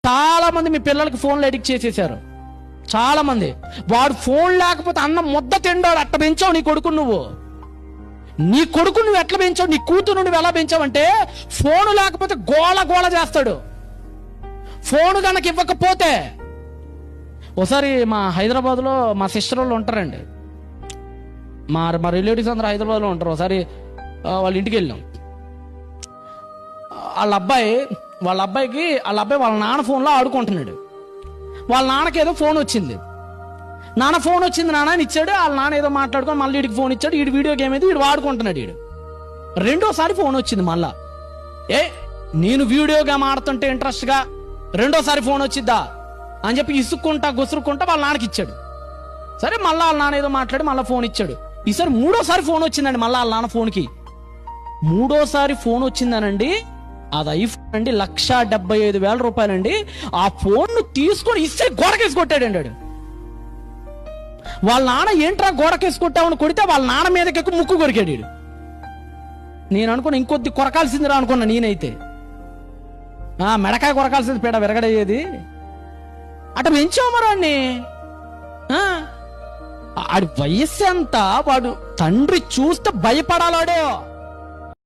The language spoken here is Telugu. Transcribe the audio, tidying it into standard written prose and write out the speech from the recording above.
చాలా మంది మీ పిల్లలకి ఫోన్లు అడిక్ట్ చేసేసారు. చాలా మంది. వాడు ఫోన్ లేకపోతే అన్నం ముద్ద తిండాడు. అట్ట పెంచావు నీ కొడుకుని నువ్వు. నీ కొడుకు నువ్వు ఎట్లా పెంచావు, నీ కూతురు నువ్వు ఎలా పెంచావంటే ఫోను లేకపోతే గోళ గోళ చేస్తాడు. ఫోను కనుక ఇవ్వకపోతే, ఒకసారి మా హైదరాబాద్లో మా సిస్టర్ వాళ్ళు ఉంటారండి, మా రిలేటివ్స్ అందరూ హైదరాబాద్లో ఉంటారు. ఒకసారి వాళ్ళ ఇంటికి వెళ్ళాం. వాళ్ళ అబ్బాయి వాళ్ళ నాన్న ఫోన్లో ఆడుకుంటున్నాడు. వాళ్ళ నాన్నకి ఏదో ఫోన్ వచ్చింది. నాన్న ఫోన్ వచ్చింది నాన్న అని ఇచ్చాడు. వాళ్ళ నాన్న ఏదో మాట్లాడుకొని మళ్ళీ వీడికి ఫోన్ ఇచ్చాడు. వీడు వీడియో గేమ్ అయితే వీడు వాడుకుంటున్నాడు. వీడు రెండోసారి ఫోన్ వచ్చింది మళ్ళా. నేను వీడియో గేమ్ ఆడుతుంటే ఇంట్రెస్ట్గా రెండోసారి ఫోన్ వచ్చిద్దా అని చెప్పి ఇసుక్కుంటా గుసురుకుంటా వాళ్ళ నాన్నకి ఇచ్చాడు. సరే మళ్ళీ వాళ్ళ నాన్న ఏదో మాట్లాడి మళ్ళీ ఫోన్ ఇచ్చాడు. ఈసారి మూడోసారి ఫోన్ వచ్చిందండి మళ్ళీ వాళ్ళ నాన్న ఫోన్కి. మూడోసారి ఫోన్ వచ్చిందనండి, అది ఐఫోన్ అండి, 1,75,000 రూపాయలండి. ఆ ఫోన్ తీసుకొని ఇస్తే గోడకేసి కొట్టాడండి వాడు. వాళ్ళ నాన్న ఏంట్రా గోడకేసి కొట్టామని కొడితే వాళ్ళ నాన్న మీదకి ఎక్కువ ముక్కు కొరికాడు వీడు. నేను అనుకున్నా ఇంకొద్ది కొరకాల్సిందిరా అనుకున్నా నేనైతే. మెడకాయ కొరకాల్సింది పేడ విరగడయ్యేది. అటు పెంచావు మరాన్ని. ఆడి వయస్సు ఎంత, వాడు తండ్రి చూస్తే భయపడాలాడే.